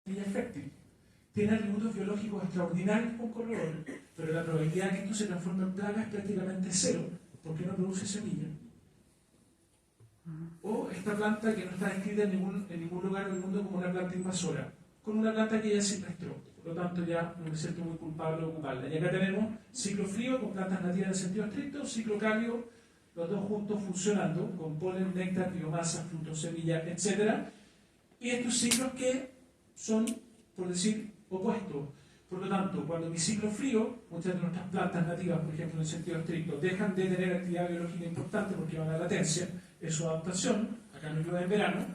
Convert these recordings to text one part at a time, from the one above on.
semilla fértil. Tiene atributos biológicos extraordinarios con color, pero la probabilidad de que esto se transforme en plaga es prácticamente cero, porque no produce semilla. O esta planta que no está descrita en ningún lugar del mundo como una planta invasora, con una planta que ya silvestró, por lo tanto ya no me siento muy culpable de ocuparla. Y acá tenemos ciclo frío con plantas nativas en sentido estricto, ciclo cálido, los dos juntos funcionando, con polen, néctar, biomasa, frutos, semillas, etc. Y estos ciclos que son, por decir, opuestos. Por lo tanto, cuando mi ciclo frío, muchas de nuestras plantas nativas, por ejemplo, en sentido estricto, dejan de tener actividad biológica importante porque van a latencia, es su adaptación, acá no llueve en verano,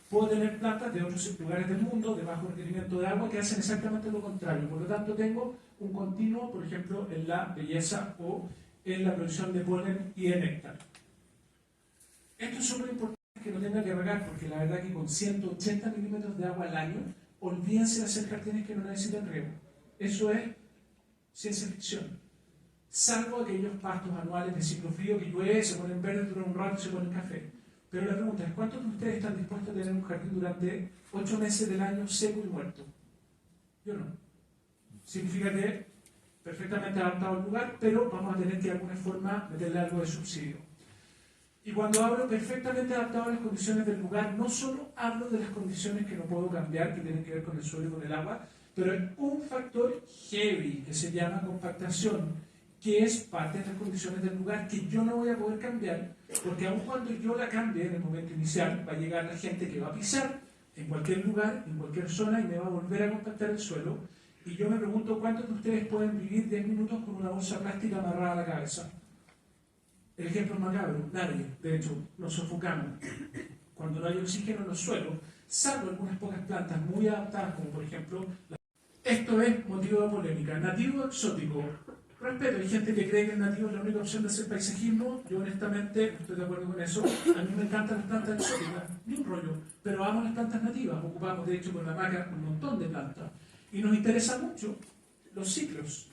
puedo tener plantas de otros lugares del mundo, de bajo requerimiento de agua, que hacen exactamente lo contrario. Por lo tanto, tengo un continuo, por ejemplo, en la belleza o en la producción de polen y de néctar. Esto es súper importante que no tenga que regar, porque la verdad que con 180 milímetros de agua al año, olvídense de hacer jardines que no necesitan riego. Eso es ciencia ficción. Salvo aquellos pastos anuales de ciclo frío que llueve, se ponen verdes, duran un rato y se ponen café. Pero la pregunta es, ¿cuántos de ustedes están dispuestos a tener un jardín durante 8 meses del año seco y muerto? Yo no. Significa que perfectamente adaptado al lugar, pero vamos a tener que de alguna forma meterle algo de subsidio. Y cuando hablo perfectamente adaptado a las condiciones del lugar, no solo hablo de las condiciones que no puedo cambiar, que tienen que ver con el suelo y con el agua, pero hay un factor heavy que se llama compactación, que es parte de las condiciones del lugar que yo no voy a poder cambiar, porque aun cuando yo la cambie en el momento inicial, va a llegar la gente que va a pisar en cualquier lugar, en cualquier zona, y me va a volver a compactar el suelo. Y yo me pregunto, ¿cuántos de ustedes pueden vivir 10 minutos con una bolsa plástica amarrada a la cabeza? El ejemplo macabro, nadie. De hecho, nos sofocamos cuando no hay oxígeno en los suelos, salvo algunas pocas plantas muy adaptadas, como por ejemplo... Esto es motivo de polémica. Nativo o exótico. Respeto, hay gente que cree que el nativo es la única opción de hacer paisajismo. Yo honestamente no estoy de acuerdo con eso. A mí me encantan las plantas exóticas, ni un rollo. Pero amo las plantas nativas. Ocupamos, de hecho, con la maca un montón de plantas. Y nos interesa mucho los ciclos.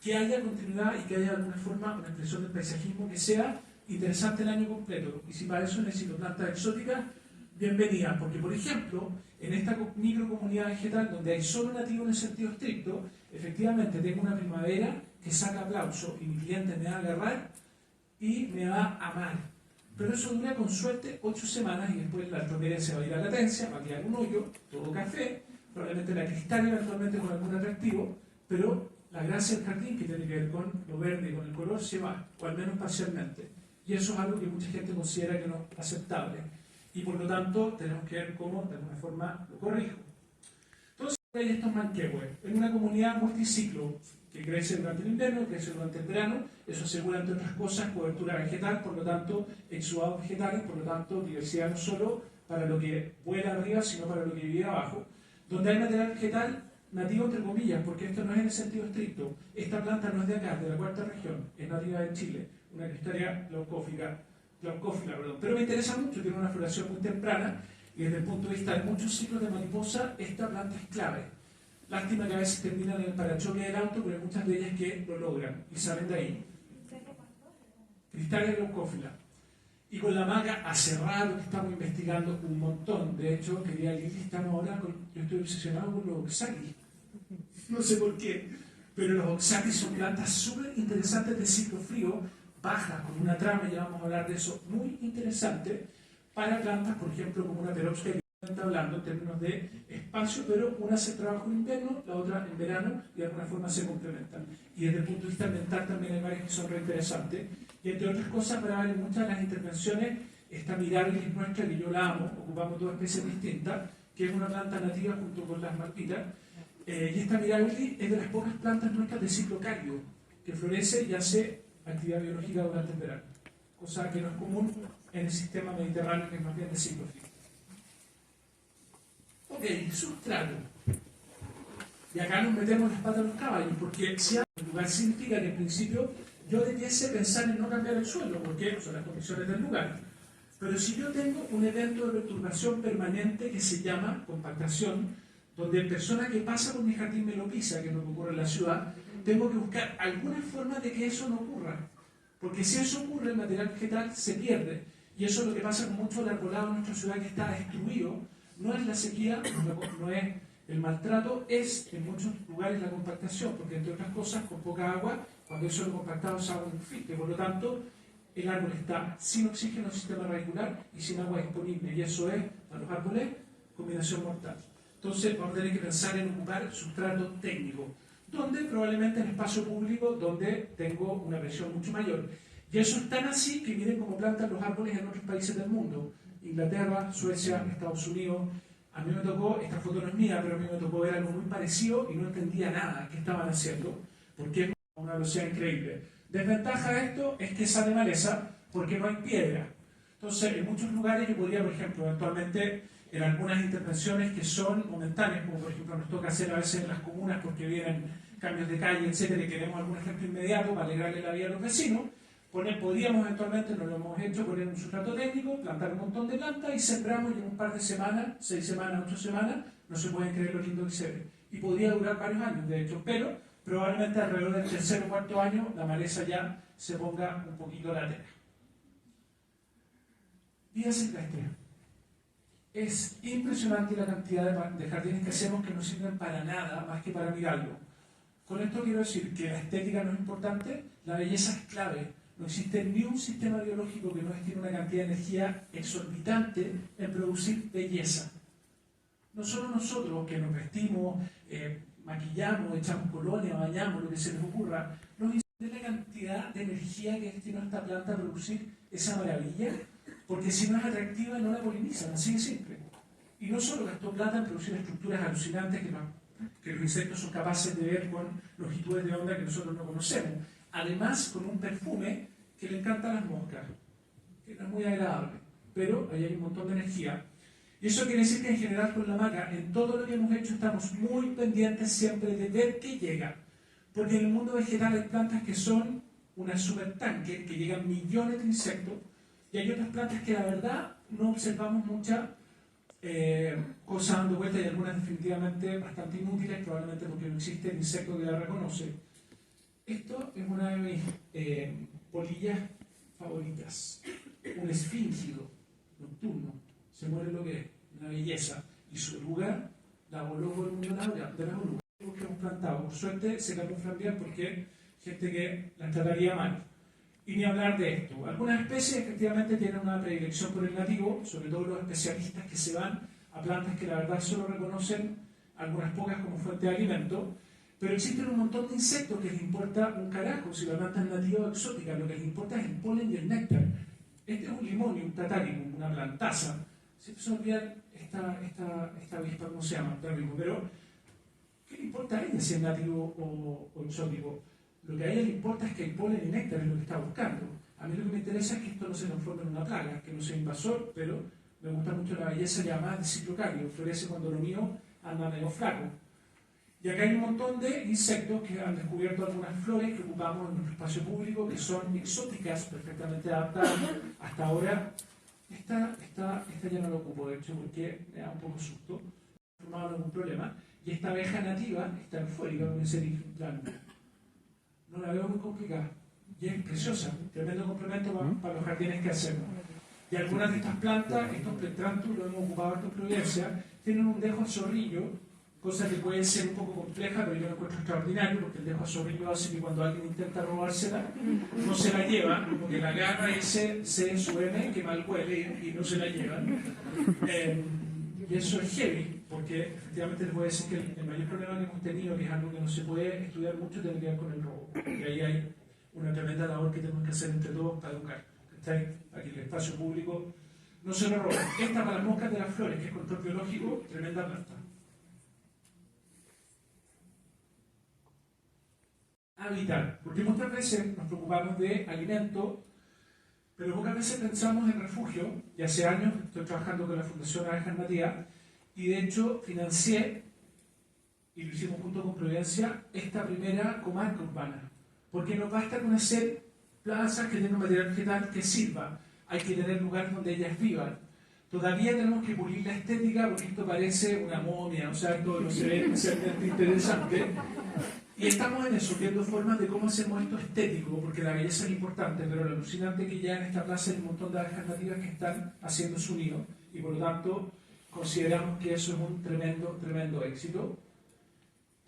Que haya continuidad y que haya de alguna forma una expresión del paisajismo que sea interesante el año completo. Y si para eso necesito plantas exóticas, bienvenidas. Porque, por ejemplo, en esta microcomunidad vegetal donde hay solo nativos en el sentido estricto, efectivamente tengo una primavera que saca aplauso y mi cliente me va a agarrar y me va a amar. Pero eso dura con suerte 8 semanas y después la altromeria se va a ir a latencia, va a quedar un hoyo, todo café, probablemente la cristal eventualmente con algún atractivo, pero la gracia del jardín, que tiene que ver con lo verde y con el color, se va, o al menos parcialmente. Y eso es algo que mucha gente considera que no es aceptable. Y por lo tanto, tenemos que ver cómo, de alguna forma, lo corrijo. Entonces, hay estos manquehue. En una comunidad multiciclo, que crece durante el invierno, crece durante el verano, eso asegura, entre otras cosas, cobertura vegetal, por lo tanto, exudados vegetales, por lo tanto, diversidad no solo para lo que vuela arriba, sino para lo que vive abajo. Donde hay material vegetal nativo entre comillas, porque esto no es en el sentido estricto. Esta planta no es de acá, de la cuarta región, es nativa de Chile, una Cristaria glaucófila, pero me interesa mucho, tiene una floración muy temprana y desde el punto de vista de muchos ciclos de mariposa, esta planta es clave. Lástima que a veces terminan en el parachoque del auto, pero hay muchas de ellas que lo logran y salen de ahí. Cristaria glaucófila. Y con la maca hace rato que estamos investigando un montón. De hecho, quería alguien que estamos ahora yo estoy obsesionado con los oxalis. No sé por qué, pero los oxalis son plantas súper interesantes de ciclo frío, bajas, con una trama, ya vamos a hablar de eso, muy interesante, para plantas, por ejemplo, como una perovskita, que está hablando en términos de espacio, pero una hace trabajo en invierno, la otra en verano, y de alguna forma se complementan. Y desde el punto de vista ambiental también hay varias que son re interesantes. Y entre otras cosas, para ver en muchas de las intervenciones, esta Mirabilis nuestra, que yo la amo, ocupamos dos especies distintas, que es una planta nativa junto con las malpitas. Y esta Mirabilis es de las pocas plantas nuestras de ciclo cálido, que florece y hace actividad biológica durante el verano, cosa que no es común en el sistema mediterráneo, que es más bien de ciclo frío. Ok, sustrato. Y acá nos metemos las patas a los caballos, porque si el lugar significa que en principio yo debiese pensar en no cambiar el suelo, porque son las condiciones del lugar. Pero si yo tengo un evento de perturbación permanente que se llama compactación, donde la persona que pasa por mi jardín me lo pisa, que es lo que ocurre en la ciudad, tengo que buscar alguna forma de que eso no ocurra. Porque si eso ocurre, el material vegetal se pierde. Y eso es lo que pasa con mucho del arbolado en nuestra ciudad, que está destruido. No es la sequía, no es El maltrato es en muchos lugares la compactación, porque entre otras cosas, con poca agua, cuando eso lo compactado es agua infiltre, por lo tanto, el árbol está sin oxígeno en el sistema radicular y sin agua disponible, y eso es, para los árboles, combinación mortal. Entonces, vamos a tener que pensar en ocupar sustrato técnico, donde probablemente en espacio público, donde tengo una presión mucho mayor. Y eso es tan así que miren cómo plantan los árboles en otros países del mundo. Inglaterra, Suecia, Estados Unidos. A mí me tocó, esta foto no es mía, pero a mí me tocó ver algo muy parecido y no entendía nada que estaban haciendo, porque es una velocidad increíble. Desventaja de esto es que sale maleza porque no hay piedra. Entonces, en muchos lugares yo podría, por ejemplo, eventualmente, en algunas intervenciones que son momentáneas, como por ejemplo nos toca hacer a veces en las comunas porque vienen cambios de calle, etcétera, y queremos algún ejemplo inmediato para alegrarle la vida a los vecinos, podríamos eventualmente, no lo hemos hecho, poner un sustrato técnico, plantar un montón de plantas y sembramos y en un par de semanas, 6 semanas, 8 semanas, no se pueden creer lo lindo que se ve. Y podría durar varios años, de hecho, pero probablemente alrededor del tercer o cuarto año la maleza ya se ponga un poquito latera. Vida silvestre. Es impresionante la cantidad de jardines que hacemos que no sirven para nada más que para mirarlo. Con esto quiero decir que la estética no es importante, la belleza es clave. No existe ni un sistema biológico que no destine una cantidad de energía exorbitante en producir belleza. No solo nosotros que nos vestimos, maquillamos, echamos colonia, bañamos, lo que se les ocurra, nos incide la cantidad de energía que destina esta planta a producir esa maravilla, porque si no es atractiva no la polinizan, así de simple. Y no solo gastó plata en producir estructuras alucinantes que los insectos son capaces de ver con longitudes de onda que nosotros no conocemos. Además, con un perfume que le encanta a las moscas, que no es muy agradable, pero ahí hay un montón de energía. Y eso quiere decir que en general con la maca, en todo lo que hemos hecho, estamos muy pendientes siempre de ver qué llega. Porque en el mundo vegetal hay plantas que son una supertanque, que llegan millones de insectos, y hay otras plantas que la verdad no observamos muchas cosas dando vuelta, y algunas definitivamente bastante inútiles, probablemente porque no existe el insecto que la reconoce. Esto es una de mis polillas favoritas, un esfíngido nocturno, se muere lo que es, una belleza, y su oruga la voló por el mundo de las orugas que hemos plantado. Por suerte se camuflan bien porque hay gente que las trataría mal. Y ni hablar de esto. Algunas especies efectivamente tienen una predilección por el nativo, sobre todo los especialistas que se van a plantas que la verdad solo reconocen algunas pocas como fuente de alimento, pero existen un montón de insectos que les importa un carajo si la planta es nativa o exótica, lo que les importa es el polen y el néctar. Este es un limonium tataricum, una plantaza. Si se olvidan esta avispa, ¿cómo se llama? Pero, ¿qué le importa a ella si es nativo o exótico? Lo que a ella le importa es que el polen y néctar es lo que está buscando. A mí lo que me interesa es que esto no se transforme en una plaga, que no sea invasor, pero me gusta mucho la belleza llamada de ciclocario. Florece cuando lo mío anda medio flaco. Y acá hay un montón de insectos que han descubierto algunas flores que ocupamos en nuestro espacio público, que son exóticas, perfectamente adaptadas. Hasta ahora, esta ya no la ocupo, de hecho, porque me da un poco susto, no ha formado ningún problema. Y esta abeja nativa está eufórica con ese plano. No la veo muy complicada. Y es preciosa, tremendo complemento para los jardines que hacemos. Y algunas de estas plantas, estos plectrantus, lo hemos ocupado en Providencia, tienen un dejo a zorrillo, cosa que puede ser un poco compleja, pero yo lo encuentro extraordinario, porque el dejo a zorrillo hace que cuando alguien intenta robársela, no se la lleva, porque la agarra ese su M, que mal huele, y no se la llevan. Y eso es heavy, porque efectivamente les voy a decir que el mayor problema que hemos tenido, que es algo que no se puede estudiar mucho, tiene que ver con el robo. Y ahí hay una tremenda labor que tenemos que hacer entre todos para educar. Aquí el espacio público no se lo roba. Esta para las moscas de las flores, que es control biológico, tremenda planta. Habitar, porque muchas veces nos preocupamos de alimentos, pero pocas veces pensamos en refugio, y hace años estoy trabajando con la Fundación Abejas Matías, y de hecho financié, y lo hicimos junto con Providencia, esta primera comarca urbana, porque no basta con hacer plazas que tengan material vegetal que sirva, hay que tener lugares donde ellas vivan. Todavía tenemos que pulir la estética, porque esto parece una momia, o sea, todo lo se ve especialmente interesante. Y estamos en eso, viendo formas de cómo hacemos esto estético, porque la belleza es importante, pero lo alucinante es que ya en esta plaza hay un montón de abejas nativas que están haciendo su nido, y por lo tanto, consideramos que eso es un tremendo éxito.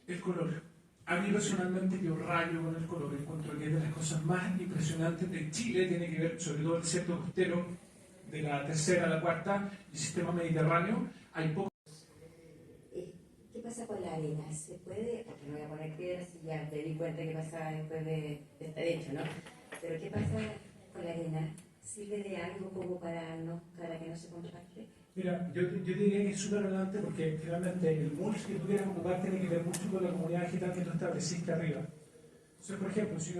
El color. A mí personalmente yo rayo con el color, encuentro que es de las cosas más impresionantes de Chile, tiene que ver sobre todo el desierto costero de la tercera a la cuarta, el sistema mediterráneo, hay poco. ¿Qué pasa con la arena? ¿Se puede? Porque no voy a poner piedras y ya te di cuenta que pasa después de estar hecho, ¿no? Pero ¿qué pasa con la arena? ¿Sirve de algo como para que no se compacte? Mira, yo diría que es súper relevante porque finalmente el mulch que tú quieras ocupar tiene que ver mucho con la comunidad vegetal que tú estableciste arriba. Entonces, por ejemplo, si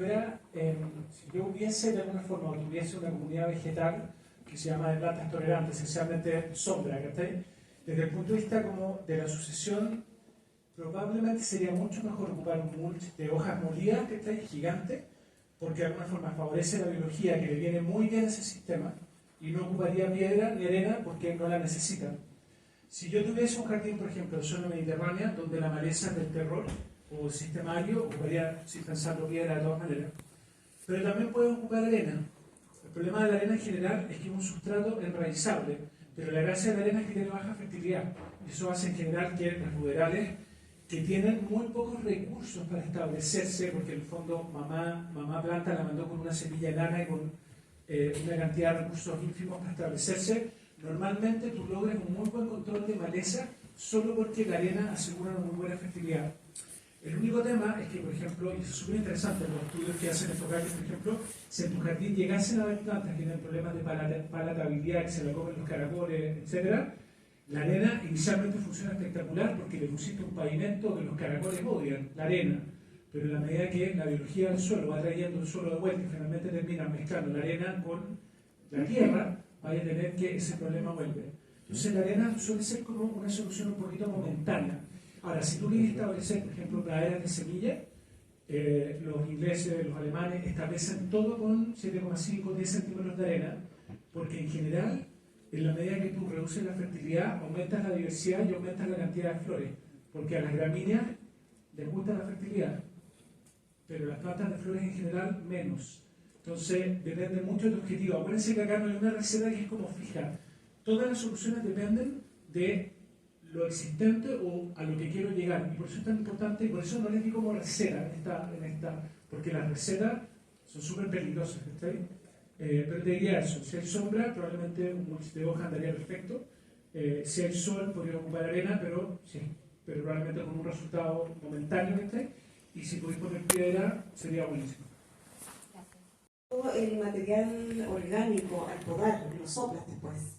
yo hubiese de alguna forma o tuviese una comunidad vegetal que se llama de plantas tolerantes, esencialmente sombra, ¿cachai? Desde el punto de vista como de la sucesión, probablemente sería mucho mejor ocupar un mulch de hojas molidas, ¿cachai? Gigante, porque de alguna forma favorece la biología que le viene muy bien a ese sistema y no ocuparía piedra ni arena porque no la necesita. Si yo tuviese un jardín, por ejemplo, en zona mediterránea, donde la maleza es del terror o sistemario, ocuparía, sin pensarlo, piedra de todas maneras. Pero también puedo ocupar arena. El problema de la arena en general es que es un sustrato enraizable, pero la gracia de la arena es que tiene baja fertilidad. Eso hace en general que las ruderales que tienen muy pocos recursos para establecerse, porque en el fondo mamá planta la mandó con una semilla enana y con una cantidad de recursos ínfimos para establecerse, normalmente tú logras un muy buen control de maleza solo porque la arena asegura una muy buena fertilidad. El único tema es que, por ejemplo, y es súper interesante los estudios que hacen enfocar que, por ejemplo, si en tu jardín llegasen a haber plantas que tienen problemas de palatabilidad, que se la comen los caracoles, etc., la arena inicialmente funciona espectacular porque le pusiste un pavimento que los caracoles odian, la arena. Pero en la medida que la biología del suelo va trayendo el suelo de vuelta y finalmente termina mezclando la arena con la tierra, vaya a tener que ese problema vuelve. Entonces la arena suele ser como una solución un poquito momentánea. Ahora, si tú quieres establecer, por ejemplo, praderas de semilla, los ingleses, los alemanes establecen todo con 7,5 10 centímetros de arena, porque en general, en la medida que tú reduces la fertilidad, aumentas la diversidad y aumentas la cantidad de flores, porque a las gramíneas les gusta la fertilidad, pero las plantas de flores en general menos. Entonces, depende mucho de tu objetivo. Acuérdense que acá no hay una receta que es como fija. Todas las soluciones dependen de lo existente o a lo que quiero llegar. Y por eso es tan importante, y por eso no les digo como receta porque las recetas son súper peligrosas, pero te diría eso. Si hay sombra, probablemente un mulch de hoja andaría perfecto. Si hay sol, podría ocupar arena, pero probablemente con un resultado momentáneo, y si podéis poner piedra, sería buenísimo. Todo el material orgánico al podar, lo soplas después.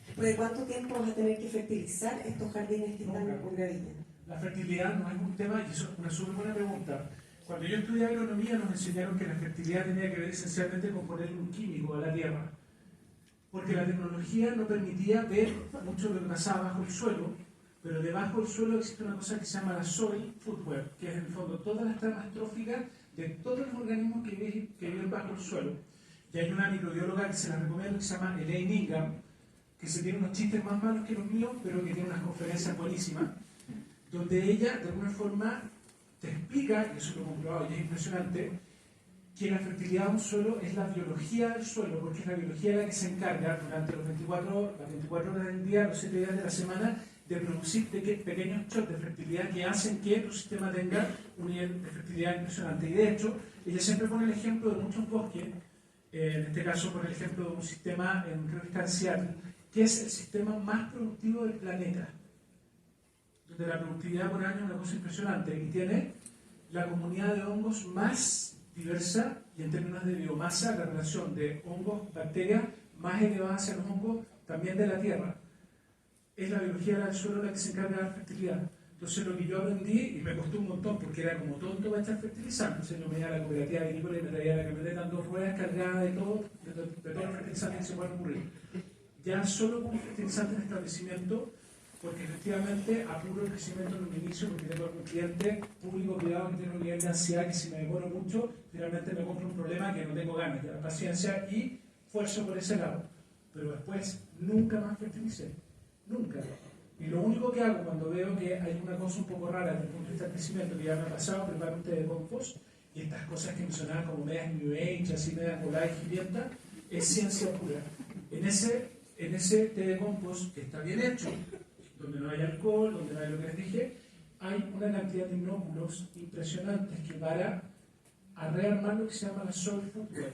¿Después de cuánto tiempo vas a tener que fertilizar estos jardines que están por gravilla? La fertilidad no es un tema, y eso es una súper buena pregunta. Cuando yo estudié agronomía nos enseñaron que la fertilidad tenía que ver esencialmente con ponerle un químico a la tierra, porque la tecnología no permitía ver mucho de lo que pasaba bajo el suelo, pero debajo del suelo existe una cosa que se llama la soil food web, que es en el fondo todas las tramas tróficas de todos los organismos que viven bajo el suelo. Y hay una microbióloga que se la recomiendo que se llama Elaine Ingham, que se tiene unos chistes más malos que los míos, pero que tiene unas conferencias buenísimas, donde ella de alguna forma te explica, y eso lo he comprobado y es impresionante, que la fertilidad de un suelo es la biología del suelo, porque es la biología la que se encarga durante las 24 horas del día, los 7 días de la semana, de producir pequeños shots de fertilidad que hacen que tu sistema tenga un nivel de fertilidad impresionante. Y de hecho, ella siempre pone el ejemplo de muchos bosques, en este caso pone el ejemplo de un sistema, creo que está en Seattle, que es el sistema más productivo del planeta, donde la productividad por año es una cosa impresionante y tiene la comunidad de hongos más diversa y en términos de biomasa, la relación de hongos, bacterias más elevada hacia los hongos también de la tierra. Es la biología del suelo la que se encarga de la fertilidad. Entonces lo que yo aprendí, y me costó un montón porque era como tonto para estar fertilizando, entonces yo me iba a la cooperativa agrícola y me traía la camioneta en 2 ruedas cargada de todo el fertilizante que se puede ocurrir. Ya solo como fertilizante en establecimiento, porque efectivamente apuro el crecimiento en un inicio, porque tengo algún cliente público privado que tiene un nivel de ansiedad que si me demoro mucho, finalmente me compro un problema que no tengo ganas, de la paciencia y fuerzo por ese lado. Pero después nunca más fertilicé, nunca. Y lo único que hago cuando veo que hay una cosa un poco rara desde el punto de vista del crecimiento, que ya me ha pasado, preparo un té de compost, y estas cosas que me sonaban como medias New Age, así medias voladas y gilientas, es ciencia pura. En ese té de compost, que está bien hecho, donde no hay alcohol, donde no hay lo que les dije, hay una cantidad de inóculos impresionantes que para a rearmar lo que se llama la Soil Food Web.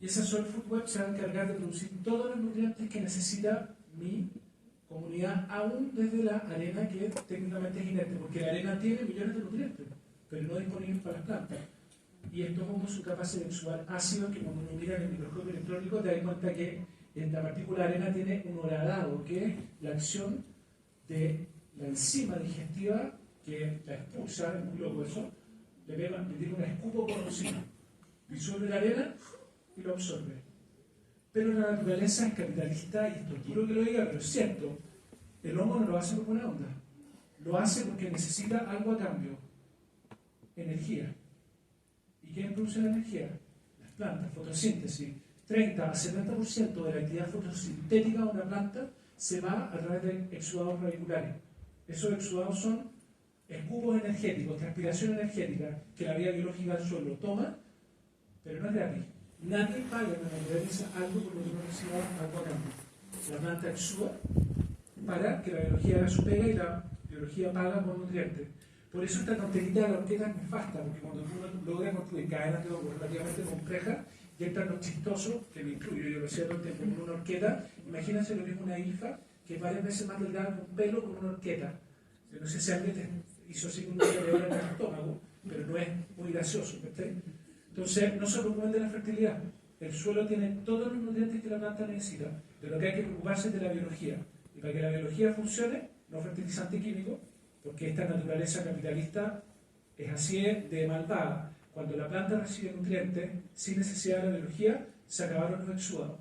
Y esa Soil Food Web se va a encargar de producir todos los nutrientes que necesita mi comunidad, aún desde la arena que técnicamente es inerte, porque la arena tiene millones de nutrientes, pero no disponibles para las plantas. Y estos hongos son capaces de exudar ácido que cuando uno mira en el microscopio electrónico te das cuenta que en la partícula arena tiene un horadado, que es la acción de la enzima digestiva que la expulsa, es muy loco eso, le tira un escupo por encima, disuelve la arena y lo absorbe. Pero la naturaleza es capitalista, y esto es duro que lo diga, pero es cierto, el hongo no lo hace por buena onda, lo hace porque necesita algo a cambio, energía. ¿Y quién produce la energía? Las plantas, fotosíntesis. 30 a 70% de la actividad fotosintética de una planta se va a través de exudados radiculares. Esos exudados son escupos energéticos, transpiración energética que la vida biológica del suelo toma, pero no es gratis. Nadie paga en la naturaleza algo por lo que no reciba algo a cambio. La planta exuda para que la biología haga su pega y la biología paga por nutrientes. Por eso esta tonterita de la horqueta es nefasta, porque cuando uno logra construir cadenas de hongo relativamente complejas, y entra lo chistoso, que me incluyo, yo lo hacía todo el tiempo con una horqueta, imagínense lo que es una hifa que es varias veces más delgada que un pelo con una horqueta. Yo no sé si alguien hizo así con una horqueta en el estómago, pero no es muy gracioso, ¿verdad? Entonces, no se preocupen de la fertilidad. El suelo tiene todos los nutrientes que la planta necesita, pero lo que hay que preocuparse es de la biología. Y para que la biología funcione, no fertilizante químico, porque esta naturaleza capitalista es así de malvada. Cuando la planta recibe nutrientes sin necesidad de la biología, se acabaron los exudados.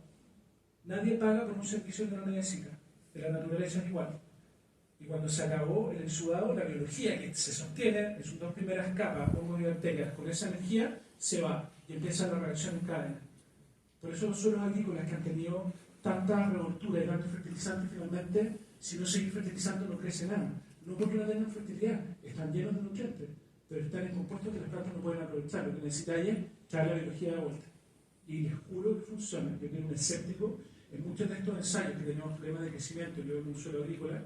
Nadie paga por un servicio que no necesita. De la naturaleza es igual. Y cuando se acabó el exudado, la biología que se sostiene en sus dos primeras capas, hongos y bacterias, con esa energía se va y empieza la reacción en cadena. Por eso los suelos agrícolas que han tenido tanta revoltura y tanto fertilizante, finalmente, si no seguir fertilizando no crece nada. No porque no tengan fertilidad, están llenos de nutrientes, pero están en compuestos que las plantas no pueden aprovechar. Lo que necesitáis es traer la biología de vuelta. Y les juro que funciona. Yo tengo un escéptico en muchos de estos ensayos que teníamos problemas de crecimiento, yo en un suelo agrícola,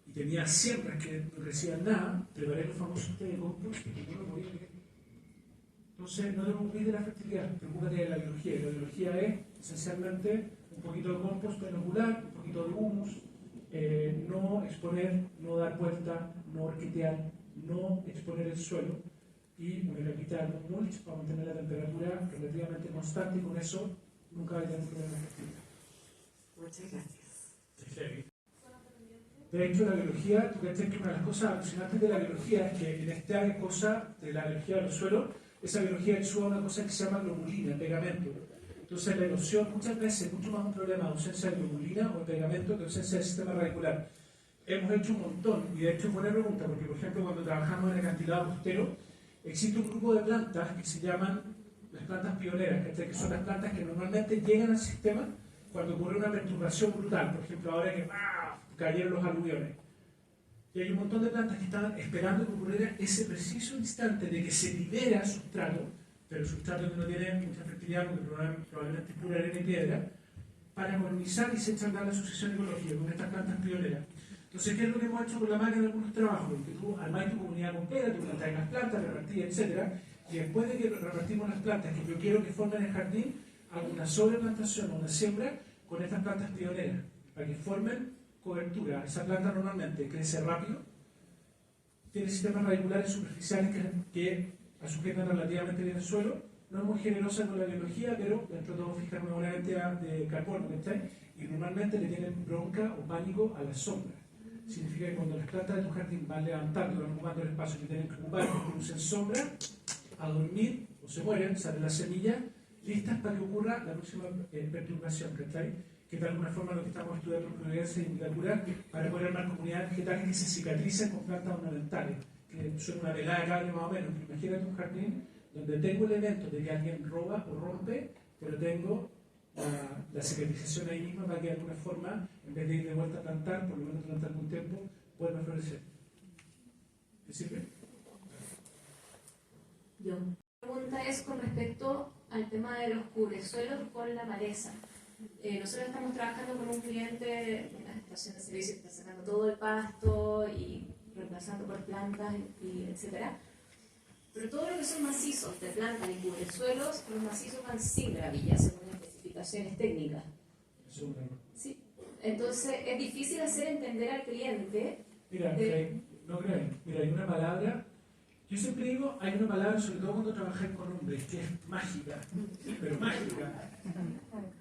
y tenía siembras que no crecían nada, preparé los famosos té de compost y ninguno podía crecer. Entonces, no te preocupes de la fertilidad, preocúpate de la biología. Y la biología es esencialmente un poquito de compost inocular, un poquito de humus, no exponer, no dar vuelta, no horquetear, no exponer el suelo y una capita de mulch para mantener la temperatura relativamente constante, y con eso nunca va a tener problemas de fertilidad. Muchas gracias. De hecho, la biología, tú crees que una de las cosas alucinantes de la biología es que en esta cosa de la biología de los suelos, esa biología exuda una cosa que se llama globulina, pegamento. Entonces la erosión muchas veces es mucho más un problema de ausencia de globulina o de pegamento que ausencia del sistema radicular. Hemos hecho un montón, y de hecho es buena pregunta, porque por ejemplo cuando trabajamos en el acantilado costero, existe un grupo de plantas que se llaman las plantas pioneras, que son las plantas que normalmente llegan al sistema cuando ocurre una perturbación brutal, por ejemplo ahora que cayeron los aluviones. Y hay un montón de plantas que estaban esperando que ocurriera ese preciso instante de que se libera sustrato, pero el sustrato que no tiene mucha fertilidad, porque probablemente es pura arena y piedra, para colonizar y se echar a andar la sucesión ecológica con estas plantas pioneras. Entonces, ¿qué es lo que hemos hecho con la máquina en algunos trabajos? Que tú armás tu comunidad completa, tú plantas las plantas, repartís, etc. Y después de que repartimos las plantas, que yo quiero que formen el jardín, hago una sobreplantación o una siembra con estas plantas pioneras, para que formen cobertura. Esa planta normalmente crece rápido, tiene sistemas radiculares superficiales que sujetan relativamente bien el suelo, no es muy generosa con la biología, pero dentro de todo fijan una buena cantidad de carbono, ¿está? Y normalmente le tienen bronca o pánico a la sombra. Significa que cuando las plantas de tu jardín van levantando, van ocupando el espacio que tienen que ocupar, producen sombra, a dormir o se mueren, salen las semillas listas para que ocurra la próxima perturbación, que de alguna forma lo que estamos estudiando en universidad y literatura para poder armar comunidades vegetales que se cicatrizan con plantas ornamentales, que son una velada de cable más o menos. Imagínate un jardín donde tengo elementos de que alguien roba o rompe, pero tengo la cicatrización ahí misma para que de alguna forma, en vez de ir de vuelta a plantar, por lo menos durante algún tiempo, pueda florecer. ¿Te sirve? Yo. La pregunta es con respecto al tema de los cubresuelos con la maleza. Nosotros estamos trabajando con un cliente, estación de servicio que está sacando todo el pasto y reemplazando por plantas, y etcétera. Pero todo lo que son macizos de plantas y cubresuelos, los macizos van sin gravilla, según las especificaciones técnicas. Es un error. Sí. Entonces es difícil hacer entender al cliente. Mira, no creen. Mira, hay una palabra, yo siempre digo, hay una palabra, sobre todo cuando trabajáis con hombres, que es mágica, pero mágica,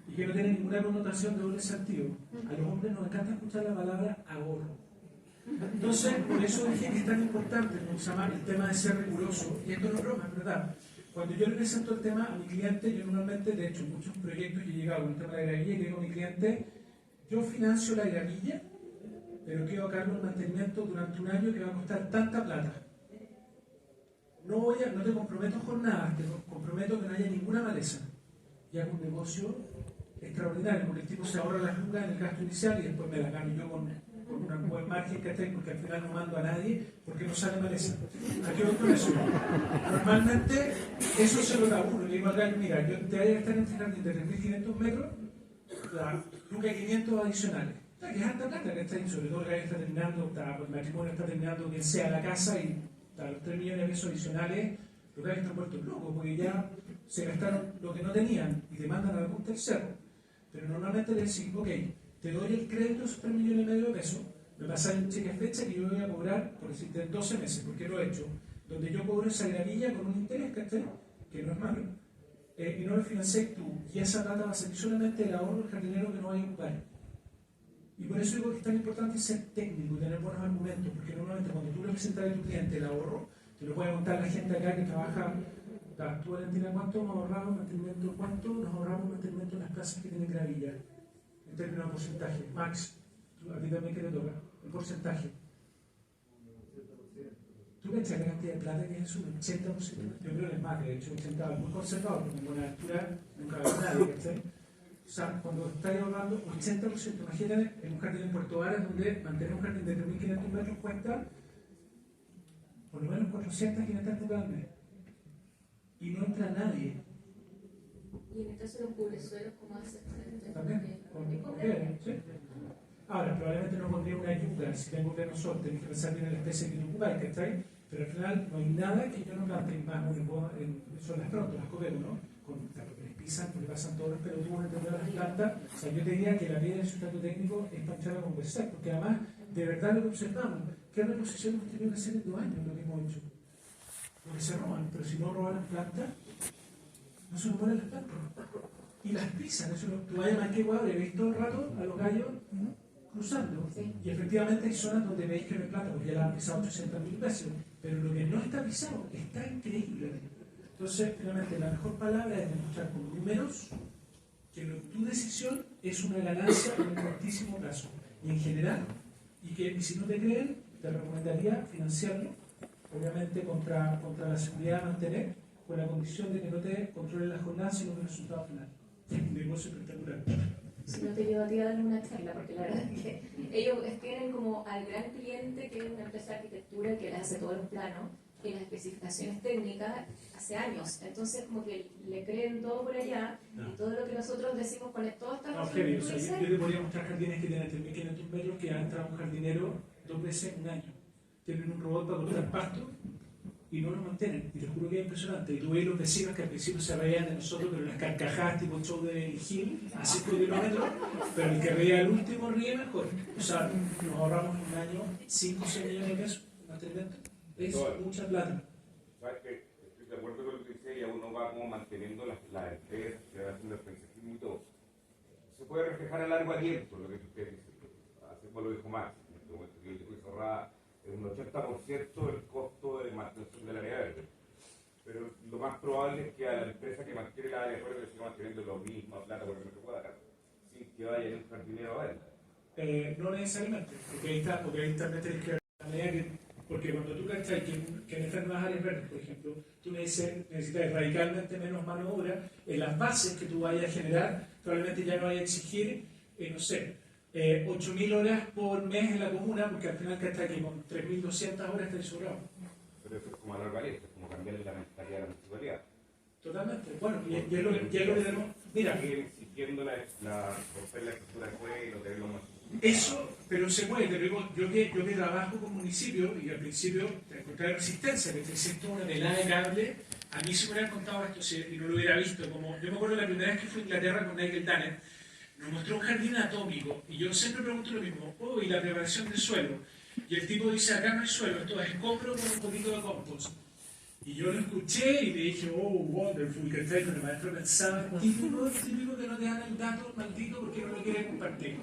y que no tiene ninguna connotación de doble sentido. A los hombres nos encanta escuchar la palabra ahorro. Entonces, por eso dije que es tan importante, ¿no? Se llama el tema de ser riguroso, y esto no es broma, es verdad. Cuando yo le presento el tema a mi cliente, yo normalmente, de hecho, en muchos proyectos que he llegado con el tema de la gravilla, y le digo a mi cliente, yo financio la gravilla, pero quiero a cargo el mantenimiento durante un año que va a costar tanta plata. No te comprometo con nada, te comprometo que no haya ninguna maleza. Y hago un negocio extraordinario, porque el tipo se ahorra las lucas en el gasto inicial y después me la gano yo con un buen margen que tengo, porque al final no mando a nadie porque no sale maleza. Aquí voy con eso. Normalmente eso se lo da uno. Le digo al gallo, mira, yo te voy a gastar en este jardín de 3.500 metros, la lucas 500 adicionales. O sea, que es alta plata que está ahí, sobre todo el gallo está terminando, el matrimonio está terminando, quien sea la casa, y a los 3 millones de pesos adicionales, los gallos están muertos locos, porque ya se gastaron lo que no tenían y te mandan a la punta del cerro. Pero normalmente le decís, ok, te doy el crédito de esos 3 millones y medio de pesos, me pasáis un cheque a fecha que yo voy a cobrar, por decirte, en 12 meses, porque lo he hecho, donde yo cobro esa gravilla con un interés, ¿cachai? Que no es malo, y no lo financiáis tú, y esa plata va a ser solamente el ahorro del jardinero que no vaya a ocupar. Y por eso digo que es tan importante ser técnico y tener buenos argumentos, porque normalmente cuando tú le presentas a tu cliente el ahorro, te lo puede contar la gente acá que trabaja. Tú, Valentina, ¿cuánto nos ahorramos mantenimiento? ¿Cuánto nos ahorramos mantenimiento en las casas que tienen gravilla? En términos de porcentaje. Max, a ti también que te toca. El porcentaje. ¿Tú pensás la cantidad de plata que es eso? Un 80%. Yo creo que es más, de hecho, 80% es muy conservador, porque en buena altura nunca va a haber nadie, ¿cachai? O sea, cuando estáis ahorrando 80%, imagínate en un jardín en Puerto Varas donde mantener un jardín de 3.500 metros cuesta por lo menos 400, 500 lucas al mes. Y no entra nadie. Y en el caso de los cubresuelos, ¿cómo haces con esto? También, con piedra, ¿sí? Ahora, probablemente no pondría una yuca si tengo pleno sol, tenés que pensar bien en la especie que tú ocupáis, ¿cachai? Pero al final no hay nada que yo no plante más, son las pronto, las copero, ¿no? Claro, que les pisan, porque pasan todos los pelotudos entre las plantas. O sea, yo te diría que la piedra de sustrato técnico es pancharla con huesac, porque además, de verdad lo que observamos, ¿qué reposición hemos tenido que hacer en 2 años lo que hemos hecho? Porque se roban, pero si no roban las plantas, no se nos mueren las plantas. Y las pisan, eso tú vayas más que guau, he visto todo el rato a los gallos cruzando. Sí. Y efectivamente hay zonas donde veis que no hay plata, porque ya la han pisado 800.000 veces. Pero lo que no está pisado está increíble. Entonces, finalmente, la mejor palabra es demostrar con números que tu decisión es una ganancia en un cortísimo plazo. Y en general, y si no te creen, te recomendaría financiarlo, obviamente contra la seguridad de mantener, con la condición de que no te controle la jornada, sino el resultado final. Un negocio espectacular. Si no te llevo a ti a darle una charla, porque la verdad es que ellos tienen como al gran cliente, que es una empresa de arquitectura que les hace todos los planos y las especificaciones técnicas hace años. Entonces, como que le creen todo por allá, No. y todo lo que nosotros decimos con todas estas No, cosas heavy. que O tú sea, dices, yo te podría mostrar jardines que tienen 3.500 metros que ha entrado un jardinero 2 veces en un año. Tienen un robot para cortar pasto y no lo mantienen. Y te juro que es impresionante. Y tú ves los vecinos que al principio se reían de nosotros, pero las carcajadas tipo show de Gil a 5 kilómetros, pero el que reía al último ríe mejor. O sea, nos ahorramos en un año 5 o 6 millones de pesos en mantenimiento. Es mucha plata. Sabes que estoy de acuerdo con lo que dice, ya uno va como manteniendo las empresas, se va haciendo el paisajismo y todo. Se puede reflejar a largo aliento lo que usted dice. Así como lo dijo Max, en este momento que él dijo que se ahorraba un 80% el costo de mantención del área verde. Pero lo más probable es que a la empresa que mantiene la área verde le siga manteniendo lo mismo plata porque no se pueda dar, sin que vaya en un jardinero a verla. No necesariamente, porque ahí también tienes que ver la medida que. Porque cuando tú cachas que en estas nuevas áreas verdes, por ejemplo, tú necesitas radicalmente menos mano de obra, en las bases que tú vayas a generar, probablemente ya no vayas a exigir, no sé, 8.000 horas por mes en la comuna, porque al final cachas que con 3.200 horas está sobrado. Pero eso es como a largo aliento, es como cambiarle la mentalidad a la municipalidad. Totalmente. Bueno, y es lo que tenemos. Mira, Siguen exigiendo romper la estructura de suelo, tener los Eso, pero se puede, te digo, yo que trabajo con municipios y al principio te encontré resistencia, que te siento una pelada de cable, a mí se me hubieran contado esto y no lo hubiera visto, como yo me acuerdo la primera vez que fui a Inglaterra con Nigel Dannett, nos mostró un jardín atómico y yo siempre pregunto lo mismo, ¿y la preparación del suelo? Y el tipo dice, acá no hay suelo, esto es escombro con un poquito de compost. Y yo lo escuché y le dije, wonderful, que está. Pero el maestro pensaba, típico que no te dan el dato maldito porque no lo quiere compartir.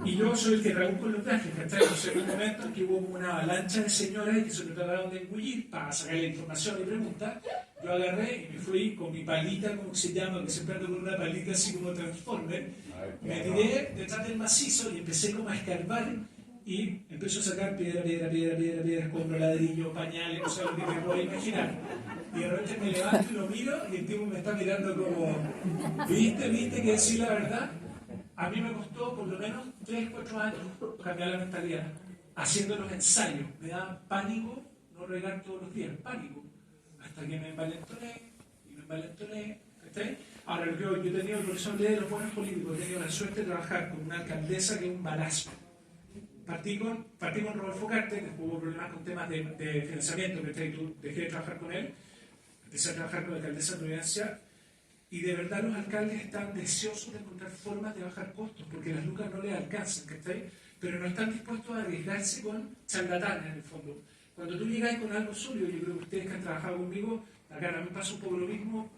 Y yo soy el que traduzco los trajes, ¿cachai? Entonces, en un momento en que hubo como una avalancha de señoras que se lo trataron de engullir para sacar la información y preguntas, yo agarré y me fui con mi palita, como se llama, que siempre ando con una palita así como Transformer, me tiré detrás del macizo y empecé como a escarbar y empezó a sacar piedra, escombro, ladrillo, pañales, no sé lo que me puedo imaginar. Y de repente me levanto y lo miro y el tipo me está mirando como, ¿viste que decir la verdad? A mí me costó por lo menos 3-4 años cambiar la mentalidad, haciendo los ensayos. Me daba pánico no regar todos los días, pánico. Hasta que me envalentoné, ¿cachai? Ahora, yo he tenido el profesor de los buenos políticos, he tenido la suerte de trabajar con una alcaldesa que es un balazo. Partí con Rodolfo Carte, después hubo problemas con temas de financiamiento, ¿cachai? Dejé de trabajar con él, empecé a trabajar con la alcaldesa de Providencia. Y de verdad los alcaldes están deseosos de encontrar formas de bajar costos, porque las lucas no les alcanzan, ¿cachai? Pero no están dispuestos a arriesgarse con charlatanes, en el fondo. Cuando tú llegas con algo sólido, yo creo que ustedes que han trabajado conmigo, acá a mí pasa un poco lo mismo,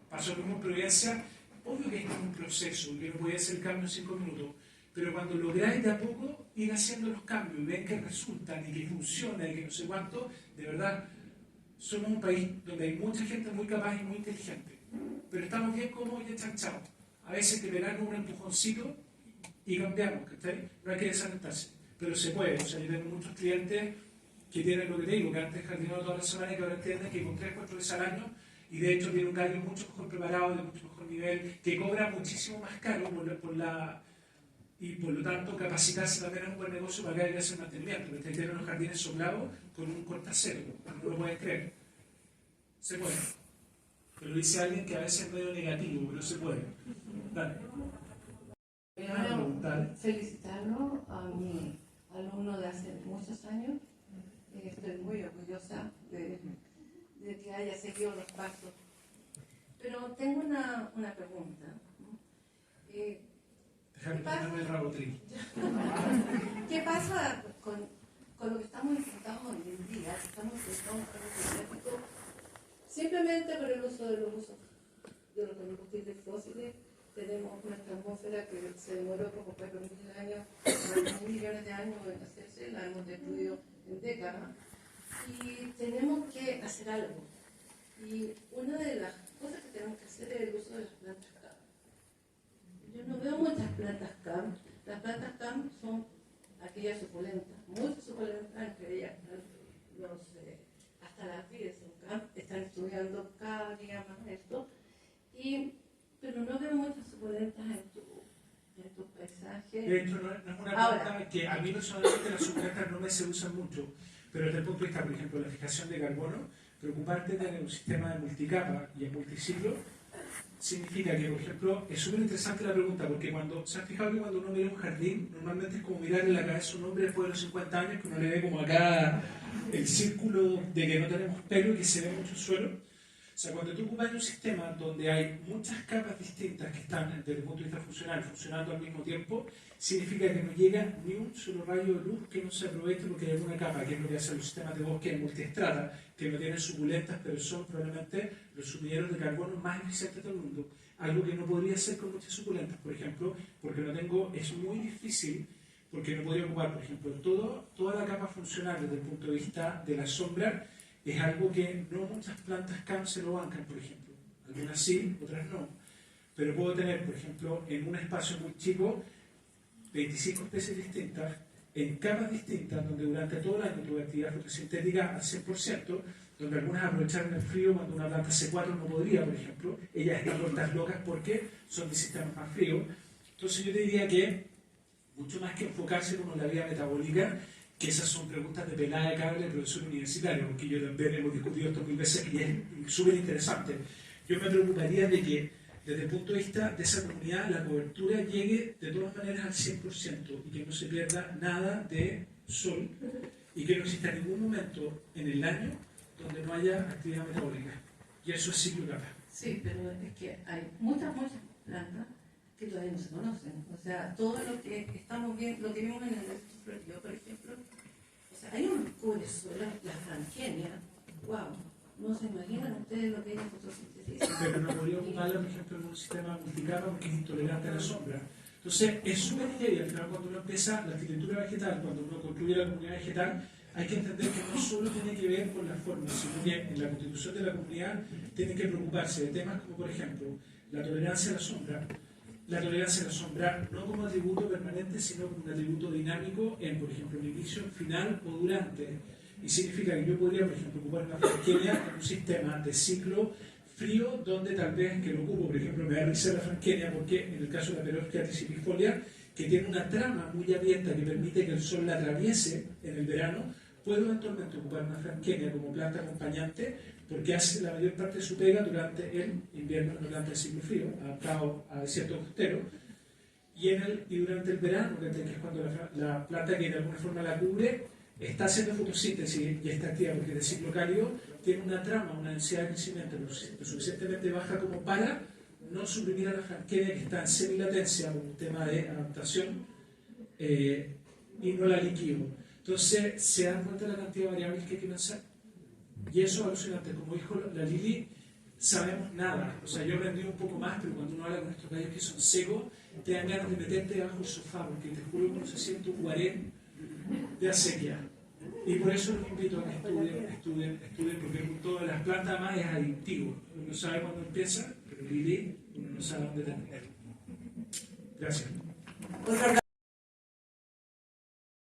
pasó lo mismo en Providencia, obvio que esto es un proceso, que no puede hacer el cambio en 5 minutos, pero cuando lográis de a poco ir haciendo los cambios y ven que resultan y que funciona y que no sé cuánto, de verdad, somos un país donde hay mucha gente muy capaz y muy inteligente. Pero estamos bien cómodos y enchanchados. A veces te pegan un empujoncito y cambiamos, ¿cachai? No hay que desalentarse, pero se puede. O sea, yo tengo muchos clientes que tienen lo que te digo, que antes jardinado toda la semana y que ahora entienden que con 3-4 veces al año, y de hecho tiene un gallo mucho mejor preparado, de mucho mejor nivel, que cobra muchísimo más caro y por lo tanto capacitarse también es un buen negocio para que haya que hacer mantenimiento. Porque tienen los jardines soplados con un cortacero, no lo pueden creer. Se puede. Pero lo dice alguien que a veces es medio negativo, pero se puede. Dale. Felicitarlo a mi alumno de hace muchos años. Estoy muy orgullosa de que haya seguido los pasos. Pero tengo una pregunta. Déjame ponerme el rabotril. ¿Qué pasa con lo que estamos enfrentando hoy en día? Estamos enfrentando un cambio climático simplemente por el uso de los combustibles fósiles. Tenemos nuestra atmósfera que se demoró como 4.000 años, 4.000 millones de años en hacerse, la hemos destruido en décadas. Y tenemos que hacer algo. Y una de las cosas que tenemos que hacer es el uso de las plantas CAM. Yo no veo muchas plantas CAM. Las plantas CAM son aquellas suculentas, muy suculentas, entre ellas hasta las vides son CAM, están estudiando cada día más esto. Pero no veo muchas suculentas en tu paisaje. De hecho, no es una planta que a mí personalmente las suculentas no me se usan mucho, pero desde el punto de vista, por ejemplo, de la fijación de carbono, preocuparte de tener un sistema de multicapa y en multiciclo significa que, por ejemplo, es súper interesante la pregunta, porque se ha fijado que cuando uno mira un jardín, normalmente es como mirar en la cabeza a un hombre después de los 50 años, que uno le ve como acá el círculo de que no tenemos pelo y que se ve mucho el suelo. O sea, cuando tú ocupas un sistema donde hay muchas capas distintas que están, desde el punto de vista funcional, funcionando al mismo tiempo, significa que no llega ni un solo rayo de luz que no se aproveche porque hay alguna capa, que es lo que hacen los sistemas de bosque multiestrata, que no tienen suculentas, pero son probablemente los sumilleros de carbono más eficientes del mundo. Algo que no podría hacer con muchas suculentas, por ejemplo, porque es muy difícil, porque no podría ocupar, por ejemplo, toda la capa funcional desde el punto de vista de la sombra. Es algo que no muchas plantas CAM se lo bancan, por ejemplo. Algunas sí, otras no. Pero puedo tener, por ejemplo, en un espacio muy chico, 25 especies distintas, en capas distintas, donde durante todo el año tuve actividad fotosintética al 100%, donde algunas aprovecharon el frío cuando una planta C4 no podría, por ejemplo. Ellas están vueltas locas porque son de sistemas más fríos. Entonces yo te diría que, mucho más que enfocarse en la vida metabólica, que esas son preguntas de pelada de cable del profesor universitario, porque yo también hemos discutido esto mil veces y es súper interesante. Yo me preocuparía de que desde el punto de vista de esa comunidad, la cobertura llegue de todas maneras al 100% y que no se pierda nada de sol y que no exista ningún momento en el año donde no haya actividad metabólica. Y eso es ciclo capa. Sí, pero es que hay muchas plantas que todavía no se conocen. O sea, todo lo que estamos viendo, lo que vimos en el estudio, por ejemplo, o sea, hay unos colesolas, la franquenia, wow, no se imaginan ustedes lo que hay en fotosíntesis. Pero no podría ocuparla, por ejemplo, en un sistema multicapa porque es intolerante a la sombra. Entonces, es súper heavy. Al final, cuando uno empieza la arquitectura vegetal, cuando uno construye la comunidad vegetal, hay que entender que no solo tiene que ver con la forma, sino que en la constitución de la comunidad tiene que preocuparse de temas como, por ejemplo, la tolerancia a la sombra. La tolerancia a la sombra no como atributo permanente, sino como un atributo dinámico en, por ejemplo, el inicio, final o durante. Y significa que yo podría, por ejemplo, ocupar una franquenia en un sistema de ciclo frío, donde tal vez que lo ocupo, por ejemplo, me da risa la franquenia, porque en el caso de la Perovskita tricipifolia, que tiene una trama muy abierta que permite que el sol la atraviese en el verano, puedo eventualmente ocupar una franquenia como planta acompañante, porque hace la mayor parte de su pega durante el invierno, en una planta de ciclo frío, adaptado a desierto costero, y durante el verano, que es cuando la planta que de alguna forma la cubre, está haciendo fotosíntesis y está activa porque es de ciclo cálido, tiene una trama, una densidad de crecimiento lo suficientemente baja como para no suprimir a la franquenia que está en semilatencia por un tema de adaptación y no la liquido. Entonces, se dan cuenta de la cantidad de variables que hay que pensar. Y eso es alucinante. Como dijo la Lili, sabemos nada. O sea, yo aprendí un poco más, pero cuando uno habla con estos gallos que son secos, te dan ganas de meterte debajo del sofá, porque te juro que uno se siente un guarén de acequia. Y por eso los invito a que estudien, porque el punto de las plantas más es adictivo. Uno sabe cuándo empieza, pero Lili, uno no sabe dónde terminar. Gracias.